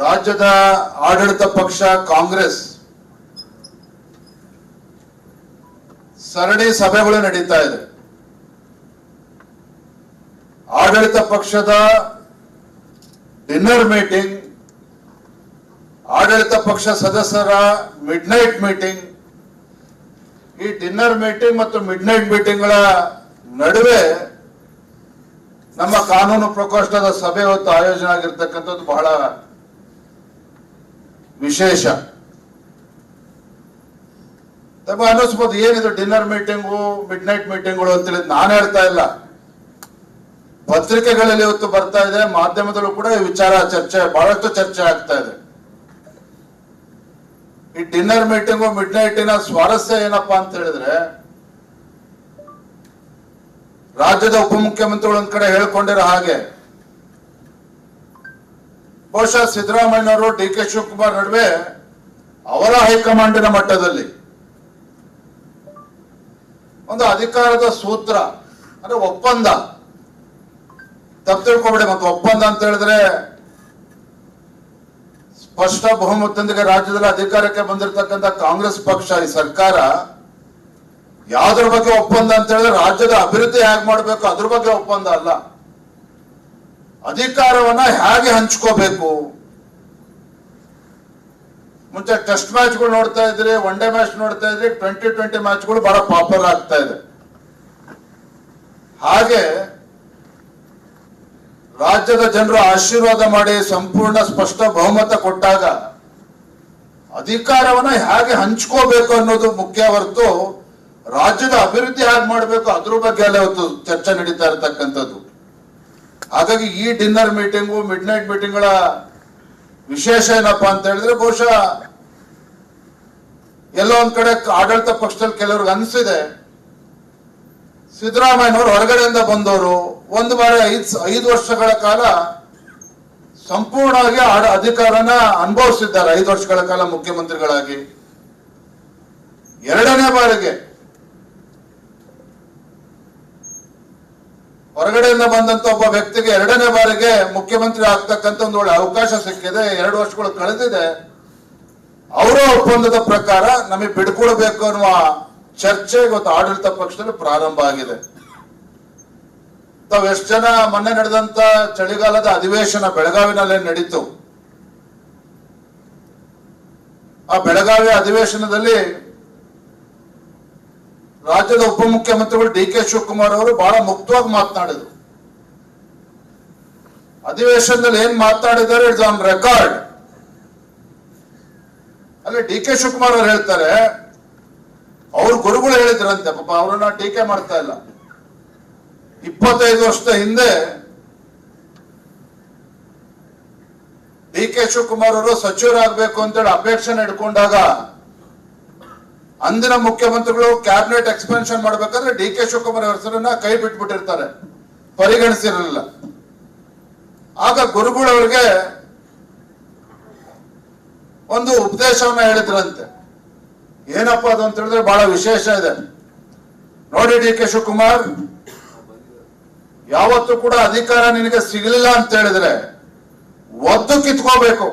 ರಾಜ್ಯದ ಆಡಳಿತ ಪಕ್ಷ ಕಾಂಗ್ರೆಸ್ ಸರಣಿ ಸಭೆಗಳು ನಡೀತಾ ಇದೆ. ಆಡಳಿತ ಪಕ್ಷದ ಡಿನ್ನರ್ ಮೀಟಿಂಗ್, ಆಡಳಿತ ಪಕ್ಷ ಸದಸ್ಯರ ಮಿಡ್ ನೈಟ್ ಮೀಟಿಂಗ್, ಈ ಡಿನ್ನರ್ ಮೀಟಿಂಗ್ ಮತ್ತು ಮಿಡ್ ನೈಟ್ ಮೀಟಿಂಗ್ಗಳ ನಡುವೆ ನಮ್ಮ ಕಾನೂನು ಪ್ರಕೋಷ್ಠದ ಸಭೆ ಹೊತ್ತು ಆಯೋಜನೆ ಆಗಿರ್ತಕ್ಕಂಥದ್ದು ಬಹಳ ವಿಶೇಷ. ಅನ್ನಿಸ್ಬೋದು ಏನಿದು ಡಿನ್ನರ್ ಮೀಟಿಂಗು ಮಿಡ್ ನೈಟ್ ಮೀಟಿಂಗ್ಗಳು ಅಂತೇಳಿ. ನಾನು ಹೇಳ್ತಾ ಇಲ್ಲ, ಪತ್ರಿಕೆಗಳಲ್ಲಿ ಇವತ್ತು ಬರ್ತಾ ಇದೆ, ಮಾಧ್ಯಮದಲ್ಲೂ ಕೂಡ ಈ ವಿಚಾರ ಬಹಳಷ್ಟು ಚರ್ಚೆ ಆಗ್ತಾ ಇದೆ. ಈ ಡಿನ್ನರ್ ಮೀಟಿಂಗು ಮಿಡ್ ನೈಟಿನ ಸ್ವಾರಸ್ಯ ಏನಪ್ಪಾ ಅಂತ ಹೇಳಿದ್ರೆ, ರಾಜ್ಯದ ಉಪಮುಖ್ಯಮಂತ್ರಿಗಳು ಒಂದ್ ಕಡೆ ಹೇಳ್ಕೊಂಡಿರೋ ಹಾಗೆ ಬಹುಶಃ ಸಿದ್ದರಾಮಯ್ಯನವರು ಡಿ ಕೆ ಶಿವಕುಮಾರ್ ನಡುವೆ ಅವರ ಹೈಕಮಾಂಡಿನ ಮಟ್ಟದಲ್ಲಿ ಒಂದು ಅಧಿಕಾರದ ಸೂತ್ರ ಅಂದ್ರೆ ಒಪ್ಪಂದ, ತಪ್ಪು ತಿಳ್ಕೊಬೇಡಿ. ಮತ್ತು ಒಪ್ಪಂದ ಅಂತ ಹೇಳಿದ್ರೆ ಸ್ಪಷ್ಟ ಬಹುಮತದೊಂದಿಗೆ ರಾಜ್ಯದಲ್ಲಿ ಅಧಿಕಾರಕ್ಕೆ ಬಂದಿರತಕ್ಕಂಥ ಕಾಂಗ್ರೆಸ್ ಪಕ್ಷ, ಈ ಸರ್ಕಾರ ಯಾವ್ದ್ರ ಬಗ್ಗೆ ಒಪ್ಪಂದ ಅಂತ ಹೇಳಿದ್ರೆ ರಾಜ್ಯದ ಅಭಿವೃದ್ಧಿ ಹೇಗೆ ಮಾಡಬೇಕು ಅದ್ರ ಬಗ್ಗೆ ಒಪ್ಪಂದ ಅಲ್ಲ. ಅಧಿಕಾರವನ್ನ ಹೇಗೆ ಹಂಚ್ಕೋಬೇಕು. ಮುಂಚೆ ಟೆಸ್ಟ್ ಮ್ಯಾಚ್ಗಳು ನೋಡ್ತಾ ಇದ್ರಿ, ಒನ್ ಡೇ ಮ್ಯಾಚ್ ನೋಡ್ತಾ ಇದ್ರಿ, 2020 ಮ್ಯಾಚ್ಗಳು ಬಹಳ ಪಾಪ್ಯುಲರ್ ಆಗ್ತಾ ಇದೆ. ಹಾಗೆ ರಾಜ್ಯದ ಜನರು ಆಶೀರ್ವಾದ ಮಾಡಿ ಸಂಪೂರ್ಣ ಸ್ಪಷ್ಟ ಬಹುಮತ ಕೊಟ್ಟಾಗ ಅಧಿಕಾರವನ್ನ ಹೇಗೆ ಹಂಚ್ಕೋಬೇಕು ಅನ್ನೋದು ಮುಖ್ಯ ಹೊರತು ರಾಜ್ಯದ ಅಭಿವೃದ್ಧಿ ಹೇಗೆ ಮಾಡಬೇಕು ಅದ್ರ ಬಗ್ಗೆ ಎಲ್ಲ ಇವತ್ತು ಚರ್ಚೆ ನಡೀತಾ ಇರತಕ್ಕಂಥದ್ದು. ಹಾಗಾಗಿ ಈ ಡಿನ್ನರ್ ಮೀಟಿಂಗು ಮಿಡ್ ನೈಟ್ ಮೀಟಿಂಗ್ಗಳ ವಿಶೇಷ ಏನಪ್ಪಾ ಅಂತ ಹೇಳಿದ್ರೆ, ಬಹುಶಃ ಎಲ್ಲೋ ಒಂದ್ ಕಡೆ ಆಡಳಿತ ಪಕ್ಷದಲ್ಲಿ ಕೆಲವ್ರಿಗೆ ಅನಿಸಿದೆ, ಸಿದ್ದರಾಮಯ್ಯನವರು ಹೊರಗಡೆಯಿಂದ ಬಂದವರು ಒಂದು ಬಾರಿ 5 ವರ್ಷಗಳ ಕಾಲ ಸಂಪೂರ್ಣವಾಗಿ ಅಧಿಕಾರನ ಅನುಭವಿಸಿದ್ದಾರೆ. 5 ವರ್ಷಗಳ ಕಾಲ ಮುಖ್ಯಮಂತ್ರಿಗಳಾಗಿ. ಎರಡನೇ ಬಾರಿಗೆ ಹೊರಗಡೆಯಿಂದ ಬಂದಂತ ಒಬ್ಬ ವ್ಯಕ್ತಿಗೆ ಎರಡನೇ ಬಾರಿಗೆ ಮುಖ್ಯಮಂತ್ರಿ ಆಗ್ತಕ್ಕಂಥ ಒಂದು ಒಳ್ಳೆ ಅವಕಾಶ ಸಿಕ್ಕಿದೆ. 2 ವರ್ಷಗಳು ಕಳೆದಿದೆ. ಅವರ ಒಪ್ಪಂದದ ಪ್ರಕಾರ ನಮಗೆ ಬಿಡ್ಕೊಳ್ಬೇಕು ಅನ್ನುವ ಚರ್ಚೆ ಇವತ್ತು ಆಡಳಿತ ಪಕ್ಷದಲ್ಲಿ ಪ್ರಾರಂಭ ಆಗಿದೆ. ತಾವು ಎಷ್ಟು ಜನ ಮೊನ್ನೆ ನಡೆದಂತ ಚಳಿಗಾಲದ ಅಧಿವೇಶನ ಬೆಳಗಾವಿನಲ್ಲೇ ನಡೀತು. ಆ ಬೆಳಗಾವಿ ಅಧಿವೇಶನದಲ್ಲಿ ರಾಜ್ಯದ ಉಪಮುಖ್ಯಮಂತ್ರಿಗಳು ಡಿ ಕೆ ಶಿವಕುಮಾರ್ ಅವರು ಬಹಳ ಮುಕ್ತವಾಗಿ ಮಾತನಾಡಿದ್ರು. ಅಧಿವೇಶನದಲ್ಲಿ ಏನ್ ಮಾತನಾಡಿದ್ದಾರೆ ಇಟ್ಸ್ ಆನ್ ರೆಕಾರ್ಡ್. ಅಲ್ಲಿ ಡಿ ಕೆ ಶಿವಕುಮಾರ್ ಅವರು ಹೇಳ್ತಾರೆ, ಅವ್ರ ಗುರುಗಳು ಹೇಳಿದ್ರಂತೆ, ಪಾಪ ಅವರನ್ನ ಟೀಕೆ ಮಾಡ್ತಾ ಇಲ್ಲ. 25 ವರ್ಷದ ಹಿಂದೆ ಡಿ ಕೆ ಶಿವಕುಮಾರ್ ಅವರು ಸಚಿವರಾಗಬೇಕು ಅಂತೇಳಿ ಅಪೇಕ್ಷೆ ಇಟ್ಕೊಂಡಾಗ ಅಂದಿನ ಮುಖ್ಯಮಂತ್ರಿಗಳು ಕ್ಯಾಬಿನೆಟ್ ಎಕ್ಸ್ಪೆನ್ಷನ್ ಮಾಡ್ಬೇಕಾದ್ರೆ ಡಿ ಕೆ ಶಿವಕುಮಾರ್ ಅವರ ಹೆಸರನ್ನ ಕೈ ಬಿಟ್ಬಿಟ್ಟಿರ್ತಾರೆ, ಪರಿಗಣಿಸಿರಲಿಲ್ಲ. ಆಗ ಗುರುಗಳವರಿಗೆ ಒಂದು ಉಪದೇಶವನ್ನ ಹೇಳಿದ್ರಂತೆ. ಏನಪ್ಪಾ ಅದು ಅಂತ ಹೇಳಿದ್ರೆ ಬಹಳ ವಿಶೇಷ ಇದೆ. ನೋಡಿ ಡಿ ಕೆ ಶಿವಕುಮಾರ್, ಯಾವತ್ತೂ ಕೂಡ ಅಧಿಕಾರ ನಿನಗೆ ಸಿಗಲಿಲ್ಲ ಅಂತ ಹೇಳಿದ್ರೆ ಒದ್ದು ಕಿತ್ಕೋಬೇಕು.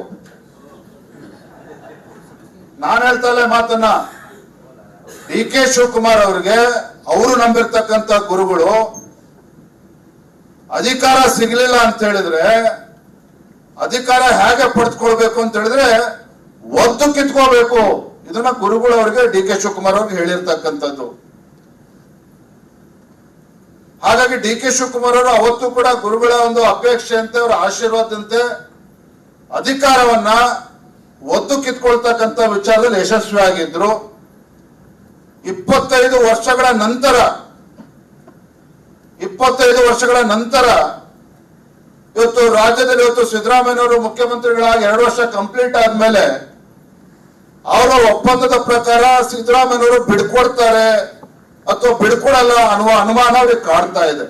ನಾನು ಹೇಳ್ತಾ ಇಲ್ಲ ಮಾತನ್ನ. ಡಿ ಕೆ ಶಿವಕುಮಾರ್ ಅವರಿಗೆ ಅವರು ನಂಬಿರ್ತಕ್ಕಂಥ ಗುರುಗಳು ಅಧಿಕಾರ ಸಿಗಲಿಲ್ಲ ಅಂತ ಹೇಳಿದ್ರೆ ಅಧಿಕಾರ ಹೇಗೆ ಪಡೆದುಕೊಳ್ಬೇಕು ಅಂತ ಹೇಳಿದ್ರೆ ಒದ್ದು ಕಿತ್ಕೋಬೇಕು. ಇದನ್ನ ಗುರುಗಳು ಅವರಿಗೆ ಡಿ ಕೆ ಶಿವಕುಮಾರ್ ಅವ್ರಿಗೆ ಹೇಳಿರ್ತಕ್ಕಂಥದ್ದು. ಹಾಗಾಗಿ ಡಿ ಕೆ ಶಿವಕುಮಾರ್ ಅವರು ಅವತ್ತು ಕೂಡ ಗುರುಗಳ ಒಂದು ಅಪೇಕ್ಷೆಯಂತೆ, ಅವರ ಆಶೀರ್ವಾದಂತೆ ಅಧಿಕಾರವನ್ನ ಒದ್ದು ಕಿತ್ಕೊಳ್ತಕ್ಕಂಥ ವಿಚಾರದಲ್ಲಿ ಯಶಸ್ವಿಯಾಗಿದ್ರು. 25 ವರ್ಷಗಳ ನಂತರ ಇವತ್ತು ರಾಜ್ಯದಲ್ಲಿ ಇವತ್ತು ಸಿದ್ದರಾಮಯ್ಯನವರು ಮುಖ್ಯಮಂತ್ರಿಗಳಾಗಿ 2 ವರ್ಷ ಕಂಪ್ಲೀಟ್ ಆದ್ಮೇಲೆ ಅವರ ಒಪ್ಪಂದದ ಪ್ರಕಾರ ಸಿದ್ದರಾಮಯ್ಯನವರು ಬಿಡ್ಕೊಡ್ತಾರೆ ಅಥವಾ ಬಿಡ್ಕೊಡಲ್ಲ ಅನ್ನುವ ಅನುಮಾನ ಅವ್ರಿಗೆ ಕಾಡ್ತಾ ಇದೆ.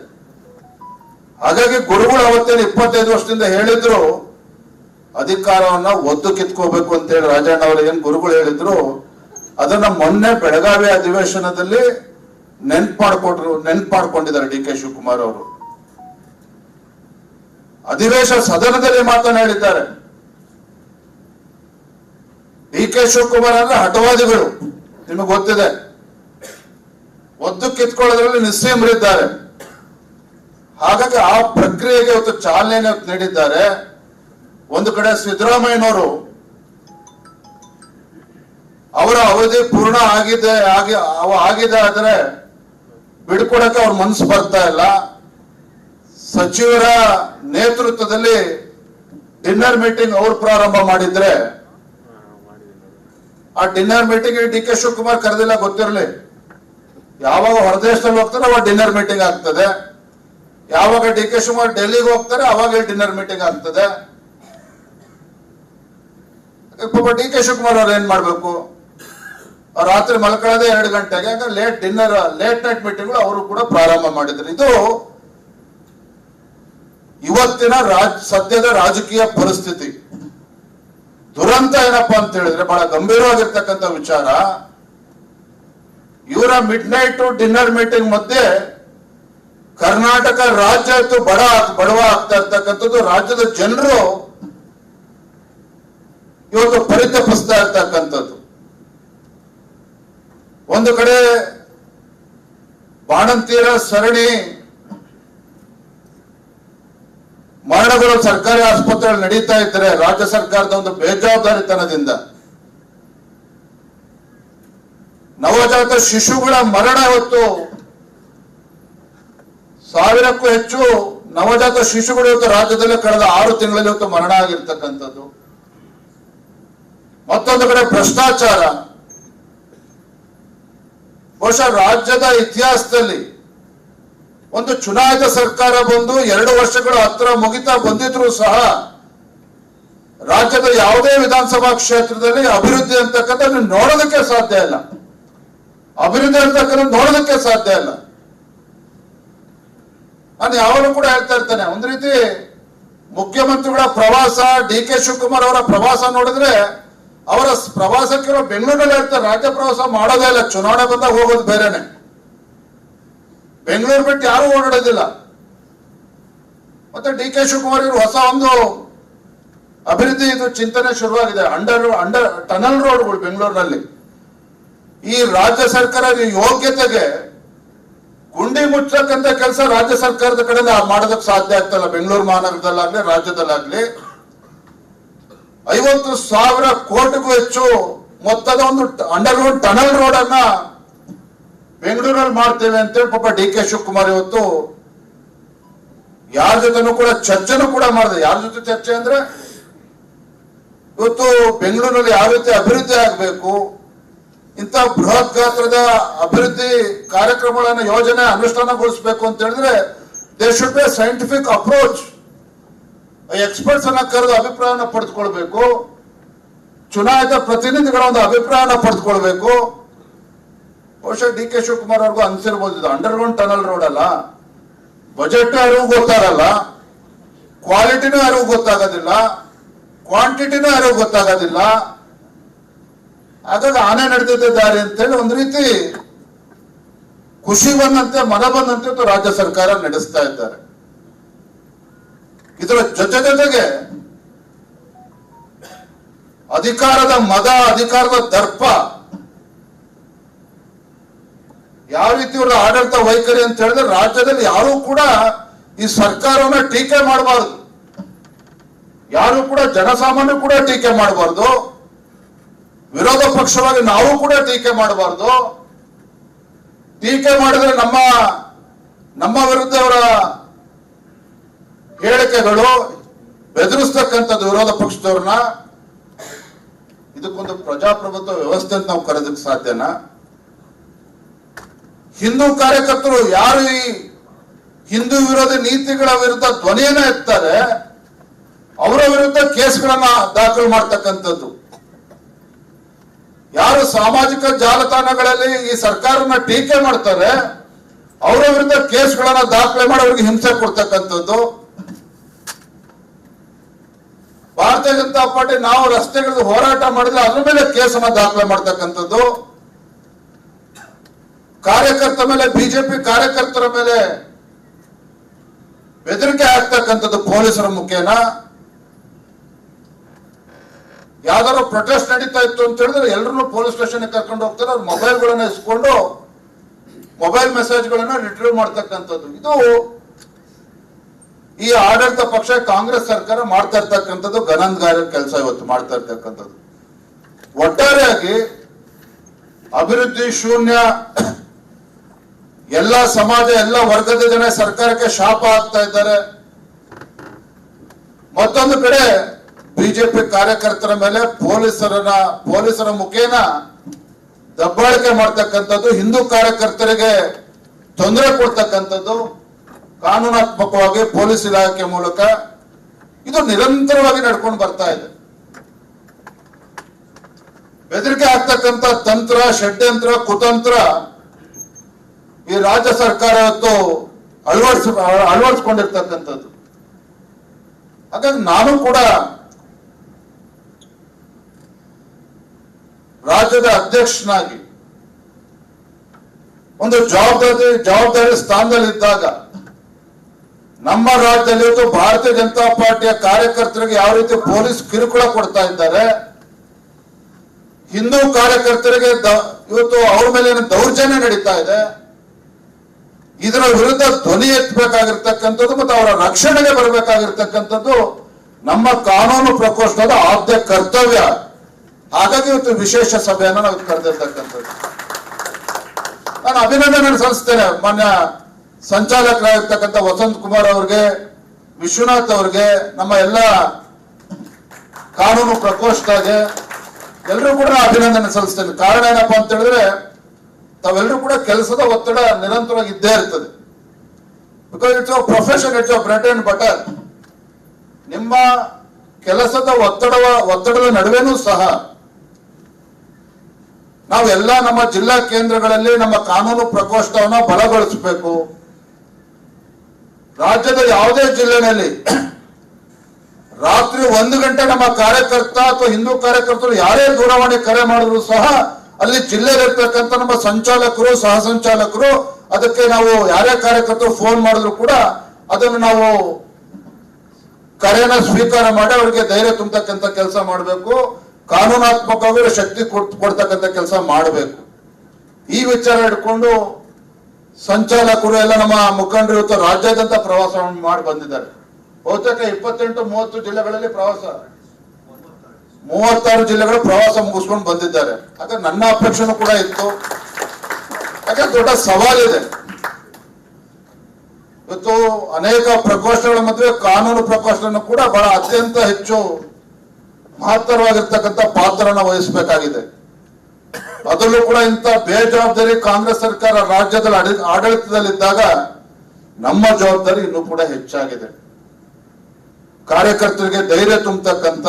ಹಾಗಾಗಿ ಗುರುಗಳು ಅವತ್ತೇನು 25 ವರ್ಷದಿಂದ ಹೇಳಿದ್ರು ಅಧಿಕಾರವನ್ನ ಒದ್ದು ಕಿತ್ಕೋಬೇಕು ಅಂತ ಹೇಳಿ ರಾಜಣ್ಣ ಅವರು ಏನ್ ಗುರುಗಳು ಹೇಳಿದ್ರು ಅದನ್ನ ಮೊನ್ನೆ ಬೆಳಗಾವಿ ಅಧಿವೇಶನದಲ್ಲಿ ನೆನ್ಪು ಮಾಡ್ಕೊಂಡಿದ್ದಾರೆ ಡಿ ಕೆ ಶಿವಕುಮಾರ್ ಅವರು. ಅಧಿವೇಶನ ಸದನದಲ್ಲಿ ಮಾತನಾಡಿದ್ದಾರೆ. ಕೆ ಶಿವಕುಮಾರ್ ಅಂದ್ರೆ ಹಠವಾದಿಗಳು, ನಿಮಗೆ ಗೊತ್ತಿದೆ. ಒದ್ದು ಕಿತ್ಕೊಳ್ಳೋದ್ರಲ್ಲಿ ನಿಸ್ಸೀಮರಿದ್ದಾರೆ. ಹಾಗಾಗಿ ಆ ಪ್ರಕ್ರಿಯೆಗೆ ಇವತ್ತು ಚಾಲನೆ ನೀಡಿದ್ದಾರೆ. ಒಂದು ಕಡೆ ಸಿದ್ದರಾಮಯ್ಯನವರು ಅವರ ಅವಧಿ ಪೂರ್ಣ ಆಗಿದೆ ಆದ್ರೆ ಬಿಡ್ಕೊಡಕ್ಕೆ ಅವ್ರ ಮನಸ್ಸು ಬರ್ತಾ ಇಲ್ಲ. ಸಚಿವರ ನೇತೃತ್ವದಲ್ಲಿ ಡಿನ್ನರ್ ಮೀಟಿಂಗ್ ಅವ್ರು ಪ್ರಾರಂಭ ಮಾಡಿದ್ರೆ ಆ dinner meeting D K Shivakumar ಕರೆದಿಲ್ಲ, ಗೊತ್ತಿರಲಿ. ಯಾವಾಗ ಹೊರದೇಶದಲ್ಲಿ ಹೋಗ್ತಾರೆ ಅವಾಗ ಡಿನ್ನರ್ ಮೀಟಿಂಗ್ ಆಗ್ತದೆ, ಯಾವಾಗ ಡಿ ಕೆ ಶಿವಕುಮಾರ್ ಡೆಲ್ಲಿಗೆ ಹೋಗ್ತಾರೆ ಅವಾಗ ಡಿನ್ನರ್ ಮೀಟಿಂಗ್ ಆಗ್ತದೆ. ಪಾಪ ಡಿ ಕೆ ಶಿವಕುಮಾರ್ ಅವ್ರು ಏನ್ ಮಾಡ್ಬೇಕು, ರಾತ್ರಿ ಮಲ್ಕೊಳ್ಳೋದೇ 2 ಗಂಟೆಗೆ. ಲೇಟ್ ನೈಟ್ ಮೀಟಿಂಗ್ ಅವರು ಕೂಡ ಪ್ರಾರಂಭ ಮಾಡಿದ್ರು. ಇದು ಇವತ್ತಿನ ಸದ್ಯದ ರಾಜಕೀಯ ಪರಿಸ್ಥಿತಿ. ದುರಂತ ಏನಪ್ಪಾ ಅಂತ ಹೇಳಿದ್ರೆ ಬಹಳ ಗಂಭೀರವಾಗಿರ್ತಕ್ಕಂಥ ವಿಚಾರ. ಇವರ ಮಿಡ್ ನೈಟ್ ಡಿನ್ನರ್ ಮೀಟಿಂಗ್ ಮಧ್ಯೆ ಕರ್ನಾಟಕ ರಾಜ್ಯ ಬಡವ ಆಗ್ತಾ ಇರ್ತಕ್ಕಂಥದ್ದು, ರಾಜ್ಯದ ಜನರು ಇವತ್ತು ಪರಿತಪಿಸ್ತಾ ಇರ್ತಕ್ಕಂಥದ್ದು. ಒಂದು ಕಡೆ ಬಾಣಂತಿಯರ ಸರಣಿ ಮರಣಗಳು ಸರ್ಕಾರಿ ಆಸ್ಪತ್ರೆಗಳು ನಡೀತಾ ಇದ್ದಾರೆ ರಾಜ್ಯ ಸರ್ಕಾರದ ಒಂದು ಬೇಜವಾಬ್ದಾರಿತನದಿಂದ. ನವಜಾತ ಶಿಶುಗಳ ಮರಣ ಇವತ್ತು 1000ಕ್ಕೂ ಹೆಚ್ಚು ನವಜಾತ ಶಿಶುಗಳು ಇವತ್ತು ರಾಜ್ಯದಲ್ಲಿ ಕಳೆದ 6 ತಿಂಗಳಲ್ಲಿ ಇವತ್ತು ಮರಣ ಆಗಿರ್ತಕ್ಕಂಥದ್ದು. ಮತ್ತೊಂದು ಕಡೆ ಭ್ರಷ್ಟಾಚಾರ. ಬಹುಶಃ ರಾಜ್ಯದ ಇತಿಹಾಸದಲ್ಲಿ ಒಂದು ಚುನಾಯಿತ ಸರ್ಕಾರ ಬಂದು 2 ವರ್ಷಗಳ ಹತ್ರ ಮುಗಿತಾ ಬಂದಿದ್ರು ಸಹ ರಾಜ್ಯದ ಯಾವುದೇ ವಿಧಾನಸಭಾ ಕ್ಷೇತ್ರದಲ್ಲಿ ಅಭಿವೃದ್ಧಿ ಅಂತಕ್ಕಂಥ ನೋಡೋದಕ್ಕೆ ಸಾಧ್ಯ ಇಲ್ಲ. ಅಭಿವೃದ್ಧಿ ಅಂತಕ್ಕಂಥ ನೋಡೋದಕ್ಕೆ ಸಾಧ್ಯ ಇಲ್ಲ. ನಾನು ಯಾವಾಗಲೂ ಕೂಡ ಹೇಳ್ತಾ ಇರ್ತೇನೆ, ಒಂದು ರೀತಿ ಮುಖ್ಯಮಂತ್ರಿಗಳ ಪ್ರವಾಸ, ಡಿ ಕೆ ಶಿವಕುಮಾರ್ ಅವರ ಪ್ರವಾಸ ನೋಡಿದ್ರೆ ಅವರ ಪ್ರವಾಸಕ್ಕೆ ಬೆಂಗಳೂರಲ್ಲಿ ಹೇಳ್ತಾರೆ, ರಾಜ್ಯ ಪ್ರವಾಸ ಮಾಡೋದೇ ಇಲ್ಲ. ಚುನಾವಣೆ ಬಂದಾಗ ಹೋಗೋದು ಬೇರೆನೆ. ಬೆಂಗಳೂರು ಬಿಟ್ಟು ಯಾರು ಓಡಾಡೋದಿಲ್ಲ. ಮತ್ತೆ ಡಿ ಕೆ ಶಿವಕುಮಾರ್ ಇವರು ಹೊಸ ಒಂದು ಅಭಿವೃದ್ಧಿ ಇದು ಚಿಂತನೆ ಶುರುವಾಗಿದೆ. ಅಂಡರ್ ಟನಲ್ ರೋಡ್ಗಳು ಬೆಂಗಳೂರಿನಲ್ಲಿ. ಈ ರಾಜ್ಯ ಸರ್ಕಾರ ಯೋಗ್ಯತೆಗೆ ಗುಂಡಿ ಮುಚ್ಚಕ್ಕಂತ ಕೆಲಸ ರಾಜ್ಯ ಸರ್ಕಾರದ ಕಡೆ ಮಾಡೋದಕ್ಕೆ ಸಾಧ್ಯ ಆಗ್ತಲ್ಲ. ಬೆಂಗಳೂರು ಮಹಾನಗರದಲ್ಲಾಗ್ಲಿ ರಾಜ್ಯದಲ್ಲಾಗ್ಲಿ 50,000 ಕೋಟಿಗೂ ಹೆಚ್ಚು ಮೊತ್ತದ ಒಂದು ಅಂಡರ್ಗ್ರೌಂಡ್ ಟನಲ್ ರೋಡ್ ಅನ್ನ ಬೆಂಗಳೂರಲ್ಲಿ ಮಾಡ್ತೇವೆ ಅಂತೇಳಿ ಪಾಪ ಡಿ ಕೆ ಶಿವಕುಮಾರ್ ಇವತ್ತು ಯಾರ ಜೊತೆನೂ ಕೂಡ ಚರ್ಚೆನೂ ಕೂಡ ಮಾಡಿದೆ. ಯಾರ ಜೊತೆ ಚರ್ಚೆ ಅಂದ್ರೆ ಇವತ್ತು ಬೆಂಗಳೂರಿನಲ್ಲಿ ಯಾವ ರೀತಿ ಅಭಿವೃದ್ಧಿ ಆಗಬೇಕು, ಇಂಥ ಬೃಹತ್ ಗಾತ್ರದ ಅಭಿವೃದ್ಧಿ ಕಾರ್ಯಕ್ರಮಗಳನ್ನ ಯೋಜನೆ ಅನುಷ್ಠಾನಗೊಳಿಸಬೇಕು ಅಂತ ಹೇಳಿದ್ರೆ there should be scientific approach. Experts ಅನ್ನ ಕರೆದು ಅಭಿಪ್ರಾಯನ ಪಡೆದುಕೊಳ್ಬೇಕು. ಚುನಾಯಿತ ಪ್ರತಿನಿಧಿಗಳ ಒಂದು ಅಭಿಪ್ರಾಯನ ಪಡೆದುಕೊಳ್ಬೇಕು. ಬಹುಶಃ ಡಿ ಕೆ ಶಿವಕುಮಾರ್ ಅವ್ರಿಗೂ ಅನ್ಸಿರ್ಬೋದು, ಅಂಡರ್ಗ್ರೌಂಡ್ ಟನಲ್ ರೋಡ್ ಅಲ್ಲ, ಬಜೆಟ್ ಯಾರಿಗೂ ಗೊತ್ತಾಗಲ್ಲ, ಕ್ವಾಲಿಟಿನೂ ಯಾರಿಗೂ ಗೊತ್ತಾಗೋದಿಲ್ಲ, ಕ್ವಾಂಟಿಟಿನೂ ಯಾರಿಗೂ ಗೊತ್ತಾಗೋದಿಲ್ಲ. ಹಾಗಾಗಿ ಆನೆ ನಡೆದಿದ್ದ ದಾರಿ ಅಂತೇಳಿ ಒಂದು ರೀತಿ ಖುಷಿ ಬಂದಂತೆ ಮನ ಬಂದಂತೆ ರಾಜ್ಯ ಸರ್ಕಾರ ನಡೆಸ್ತಾ ಇದ್ದಾರೆ. ಇದರ ಜೊತೆಗೆ ಅಧಿಕಾರದ ಮದ, ಅಧಿಕಾರದ ದರ್ಪ, ಯಾವ ರೀತಿ ಇವ್ರ ಆಡಳಿತ ವೈಖರಿ ಅಂತ ಹೇಳಿದ್ರೆ ರಾಜ್ಯದಲ್ಲಿ ಯಾರು ಕೂಡ ಈ ಸರ್ಕಾರವನ್ನ ಟೀಕೆ ಮಾಡಬಾರ್ದು. ಯಾರು ಕೂಡ ಜನಸಾಮಾನ್ಯ ಕೂಡ ಟೀಕೆ ಮಾಡಬಾರ್ದು. ವಿರೋಧ ಪಕ್ಷವಾಗಿ ನಾವು ಕೂಡ ಟೀಕೆ ಮಾಡಬಾರ್ದು. ಟೀಕೆ ಮಾಡಿದ್ರೆ ನಮ್ಮ ವಿರುದ್ಧ ಅವರ ಹೇಳಿಕೆಗಳು ಬೆದರಿಸ್ತಕ್ಕಂಥದ್ದು ವಿರೋಧ ಪಕ್ಷದವ್ರನ್ನ. ಇದಕ್ಕೊಂದು ಪ್ರಜಾಪ್ರಭುತ್ವ ವ್ಯವಸ್ಥೆ ಅಂತ ನಾವು ಕರೆದಕ್ಕೆ ಸಾಧ್ಯನಾ? ಹಿಂದೂ ಕಾರ್ಯಕರ್ತರು ಯಾರು ಈ ಹಿಂದೂ ವಿರೋಧಿ ನೀತಿಗಳ ವಿರುದ್ಧ ಧ್ವನಿಯನ್ನ ಎತ್ತಾರೆ ಅವರ ವಿರುದ್ಧ ಕೇಸ್ಗಳನ್ನ ದಾಖಲು ಮಾಡ್ತಕ್ಕಂಥದ್ದು. ಯಾರು ಸಾಮಾಜಿಕ ಜಾಲತಾಣಗಳಲ್ಲಿ ಈ ಸರ್ಕಾರನ ಟೀಕೆ ಮಾಡ್ತಾರೆ ಅವರ ವಿರುದ್ಧ ಕೇಸ್ಗಳನ್ನ ದಾಖಲೆ ಮಾಡಿ ಅವರಿಗೆ ಹಿಂಸೆ ಕೊಡ್ತಕ್ಕಂಥದ್ದು. ಭಾರತೀಯ ಜನತಾ ಪಾರ್ಟಿ ನಾವು ರಸ್ತೆಗಳಲ್ಲಿ ಹೋರಾಟ ಮಾಡಿದ್ರೆ ಅದ್ರ ಮೇಲೆ ಕೇಸನ್ನ ದಾಖಲೆ ಮಾಡ್ತಕ್ಕಂಥದ್ದು. ಕಾರ್ಯಕರ್ತರ ಮೇಲೆ, ಬಿಜೆಪಿ ಕಾರ್ಯಕರ್ತರ ಮೇಲೆ ಬೆದರಿಕೆ ಹಾಕ್ತಕ್ಕಂಥದ್ದು ಪೊಲೀಸರ ಮುಖೇನ. ಯಾವ್ದಾದ್ರು ಪ್ರೊಟೆಸ್ಟ್ ನಡೀತಾ ಇತ್ತು ಅಂತ ಹೇಳಿದ್ರೆ ಎಲ್ಲರೂ ಪೊಲೀಸ್ ಸ್ಟೇಷನ್ ಕರ್ಕೊಂಡು ಹೋಗ್ತಾರೆ. ಅವ್ರ ಮೊಬೈಲ್ಗಳನ್ನ ಇಸ್ಕೊಂಡು ಮೊಬೈಲ್ ಮೆಸೇಜ್ಗಳನ್ನ ರಿಟ್ರೀವ್ ಮಾಡ್ತಕ್ಕಂಥದ್ದು. ಇದು ಈ ಆಡಳಿತ ಪಕ್ಷ ಕಾಂಗ್ರೆಸ್ ಸರ್ಕಾರ ಮಾಡ್ತಾ ಇರ್ತಕ್ಕಂಥದ್ದು ಗಣನಗಾರ ಕೆಲಸ ಇವತ್ತು ಮಾಡ್ತಾ ಇರ್ತಕ್ಕಂಥದ್ದು. ಒಟ್ಟಾರೆಯಾಗಿ ಅಭಿವೃದ್ಧಿ ಶೂನ್ಯ, ಎಲ್ಲ ಸಮಾಜ ಎಲ್ಲ ವರ್ಗದ ಜನ ಸರ್ಕಾರಕ್ಕೆ ಶಾಪ ಆಗ್ತಾ ಇದ್ದಾರೆ. ಮತ್ತೊಂದು ಕಡೆ ಬಿಜೆಪಿ ಕಾರ್ಯಕರ್ತರ ಮೇಲೆ ಪೊಲೀಸರ ಮುಖೇನ ದಬ್ಬಾಳಿಕೆ ಮಾಡ್ತಕ್ಕಂಥದ್ದು, ಹಿಂದೂ ಕಾರ್ಯಕರ್ತರಿಗೆ ತೊಂದರೆ ಕೊಡ್ತಕ್ಕಂಥದ್ದು ಕಾನೂನಾತ್ಮಕವಾಗಿ ಪೊಲೀಸ್ ಇಲಾಖೆ ಮೂಲಕ ಇದು ನಿರಂತರವಾಗಿ ನಡ್ಕೊಂಡು ಬರ್ತಾ ಇದೆ. ಬೆದರಿಕೆ ಆಗ್ತಕ್ಕಂಥ ತಂತ್ರ, ಷಡ್ಯಂತ್ರ, ಕುತಂತ್ರ ಈ ರಾಜ್ಯ ಸರ್ಕಾರ ಇವತ್ತು ಅಳವಡಿಸ್ಕೊಂಡಿರ್ತಕ್ಕಂಥದ್ದು. ಹಾಗಾಗಿ ನಾನು ಕೂಡ ರಾಜ್ಯದ ಅಧ್ಯಕ್ಷನಾಗಿ ಒಂದು ಜವಾಬ್ದಾರಿ ಸ್ಥಾನದಲ್ಲಿದ್ದಾಗ ನಮ್ಮ ರಾಜ್ಯದಲ್ಲಿ ಇವತ್ತು ಭಾರತೀಯ ಜನತಾ ಪಾರ್ಟಿಯ ಕಾರ್ಯಕರ್ತರಿಗೆ ಯಾವ ರೀತಿ ಪೊಲೀಸ್ ಕಿರುಕುಳ ಕೊಡ್ತಾ ಇದ್ದಾರೆ, ಹಿಂದೂ ಕಾರ್ಯಕರ್ತರಿಗೆ ಇವತ್ತು ಅವ್ರ ಮೇಲೆ ದೌರ್ಜನ್ಯ ನಡೀತಾ ಇದೆ, ಇದರ ವಿರುದ್ಧ ಧ್ವನಿ ಎತ್ತಬೇಕಾಗಿರ್ತಕ್ಕಂಥದ್ದು ಮತ್ತು ಅವರ ರಕ್ಷಣೆಗೆ ಬರಬೇಕಾಗಿರ್ತಕ್ಕಂಥದ್ದು ನಮ್ಮ ಕಾನೂನು ಪ್ರಕೋಷ್ಠದ ಆದ್ಯ ಕರ್ತವ್ಯ. ಹಾಗಾಗಿ ಇವತ್ತು ವಿಶೇಷ ಸಭೆಯನ್ನು ನಾವು ಕರೆದಿರ್ತಕ್ಕಂಥದ್ದು. ನಾನು ಅಭಿನಂದನೆ ಸಲ್ಲಿಸ್ತೇನೆ ಮಾನ್ಯ ಸಂಚಾಲಕರಾಗಿರ್ತಕ್ಕಂಥ ವಸಂತ್ ಕುಮಾರ್ ಅವ್ರಿಗೆ, ವಿಶ್ವನಾಥ್ ಅವ್ರಿಗೆ, ನಮ್ಮ ಎಲ್ಲ ಕಾನೂನು ಪ್ರಕೋಷ್ಠಗೆ ಎಲ್ಲರೂ ಕೂಡ ಅಭಿನಂದನೆ ಸಲ್ಲಿಸ್ತೇನೆ. ಕಾರಣ ಏನಪ್ಪಾ ಅಂತ ಹೇಳಿದ್ರೆ ತಾವೆಲ್ಲರೂ ಕೂಡ ಕೆಲಸದ ಒತ್ತಡ ನಿರಂತರವಾಗಿ ಇದ್ದೇ ಇರ್ತದೆ. Because it's a profession, it's a bread and butter. ನಿಮ್ಮ ಕೆಲಸದ ಒತ್ತಡದ ನಡುವೆನೂ ಸಹ ನಾವೆಲ್ಲ ನಮ್ಮ ಜಿಲ್ಲಾ ಕೇಂದ್ರಗಳಲ್ಲಿ ನಮ್ಮ ಕಾನೂನು ಪ್ರಕೋಷ್ಠವನ್ನ ಬಲಗೊಳಿಸಬೇಕು. ರಾಜ್ಯದ ಯಾವುದೇ ಜಿಲ್ಲೆಯಲ್ಲಿ ರಾತ್ರಿ 1 ಗಂಟೆ ನಮ್ಮ ಕಾರ್ಯಕರ್ತ ಅಥವಾ ಹಿಂದೂ ಕಾರ್ಯಕರ್ತರು ಯಾರೇ ದೂರವಾಣಿ ಕರೆ ಮಾಡಿದ್ರು ಸಹ ಅಲ್ಲಿ ಜಿಲ್ಲೆಯಲ್ಲಿರ್ತಕ್ಕಂಥ ನಮ್ಮ ಸಂಚಾಲಕರು, ಸಹ ಸಂಚಾಲಕರು ಅದಕ್ಕೆ ನಾವು ಯಾರೇ ಕಾರ್ಯಕರ್ತರು ಫೋನ್ ಮಾಡಿದ್ರು ಕೂಡ ಅದನ್ನು ನಾವು ಕರೆನ ಸ್ವೀಕಾರ ಮಾಡಿ ಅವರಿಗೆ ಧೈರ್ಯ ತುಂಬತಕ್ಕಂಥ ಕೆಲಸ ಮಾಡಬೇಕು. ಕಾನೂನಾತ್ಮಕವಾಗಿ ಶಕ್ತಿ ಕೊಡ್ತಕ್ಕಂಥ ಕೆಲಸ ಮಾಡಬೇಕು. ಈ ವಿಚಾರ ಇಟ್ಕೊಂಡು ಸಂಚಾಲಕರು ಎಲ್ಲ ನಮ್ಮ ಮುಖಂಡರು ಇವತ್ತು ರಾಜ್ಯಾದ್ಯಂತ ಪ್ರವಾಸ ಮಾಡಿ ಬಂದಿದ್ದಾರೆ. ಬಹುತೇಕ 28-30 ಜಿಲ್ಲೆಗಳಲ್ಲಿ ಪ್ರವಾಸ, 36 ಜಿಲ್ಲೆಗಳು ಪ್ರವಾಸ ಮುಗಿಸ್ಕೊಂಡು ಬಂದಿದ್ದಾರೆ. ಹಾಗೆ ನನ್ನ ಅಪೇಕ್ಷೆನೂ ಕೂಡ ಇತ್ತು. ಯಾಕೆ ದೊಡ್ಡ ಸವಾಲಿದೆ ಇವತ್ತು. ಅನೇಕ ಪ್ರಕೋಷ್ಠಗಳ ಮಧ್ಯೆ ಕಾನೂನು ಪ್ರಕೋಷ್ಠವನ್ನು ಕೂಡ ಬಹಳ ಅತ್ಯಂತ ಹೆಚ್ಚು ಮಹತ್ತರವಾಗಿರ್ತಕ್ಕಂಥ ಪಾತ್ರನ ವಹಿಸಬೇಕಾಗಿದೆ. ಅದರಲ್ಲೂ ಕೂಡ ಇಂಥ ಬೇಜವಾಬ್ದಾರಿ ಕಾಂಗ್ರೆಸ್ ಸರ್ಕಾರ ರಾಜ್ಯದಲ್ಲಿ ಆಡಳಿತದಲ್ಲಿದ್ದಾಗ ನಮ್ಮ ಜವಾಬ್ದಾರಿ ಇನ್ನೂ ಕೂಡ ಹೆಚ್ಚಾಗಿದೆ. ಕಾರ್ಯಕರ್ತರಿಗೆ ಧೈರ್ಯ ತುಂಬತಕ್ಕಂಥ,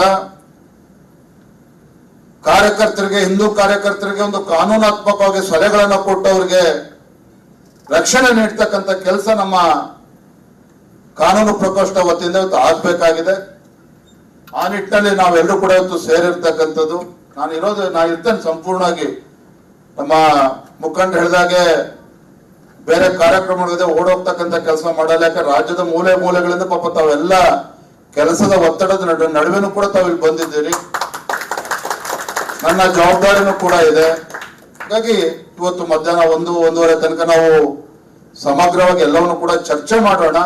ಕಾರ್ಯಕರ್ತರಿಗೆ, ಹಿಂದೂ ಕಾರ್ಯಕರ್ತರಿಗೆ ಒಂದು ಕಾನೂನಾತ್ಮಕವಾಗಿ ಸಲಹೆಗಳನ್ನು ಕೊಟ್ಟವರಿಗೆ ರಕ್ಷಣೆ ನೀಡ್ತಕ್ಕಂಥ ಕೆಲಸ ನಮ್ಮ ಕಾನೂನು ಪ್ರಕೋಷ್ಠ ವತಿಯಿಂದ ಇವತ್ತು ಆಗ್ಬೇಕಾಗಿದೆ. ಆ ನಿಟ್ಟಿನಲ್ಲಿ ನಾವೆಲ್ಲರೂ ಕೂಡ ಇವತ್ತು ಸೇರಿರ್ತಕ್ಕಂಥದ್ದು. ನಾನು ಇರ್ತೇನೆ ಸಂಪೂರ್ಣವಾಗಿ. ನಮ್ಮ ಮುಖಂಡ ಹೇಳಿದಾಗೆ ಬೇರೆ ಕಾರ್ಯಕ್ರಮಗಳಿದೆ ಓಡೋಗ್ತಕ್ಕಂಥ ಕೆಲಸ ಮಾಡಲ್ಲ. ಯಾಕೆ ರಾಜ್ಯದ ಮೂಲೆ ಮೂಲೆಗಳಿಂದ ಪಾಪ ತಾವೆಲ್ಲ ಕೆಲಸದ ಒತ್ತಡದ ನಡುವೆನೂ ಕೂಡ ತಾವು ಇಲ್ಲಿ ಬಂದಿದ್ದೀರಿ. ನನ್ನ ಜವಾಬ್ದಾರಿನೂ ಕೂಡ ಇದೆ. ಹಾಗಾಗಿ ಇವತ್ತು ಮಧ್ಯಾಹ್ನ 1-1:30 ತನಕ ನಾವು ಸಮಗ್ರವಾಗಿ ಎಲ್ಲವನ್ನು ಕೂಡ ಚರ್ಚೆ ಮಾಡೋಣ.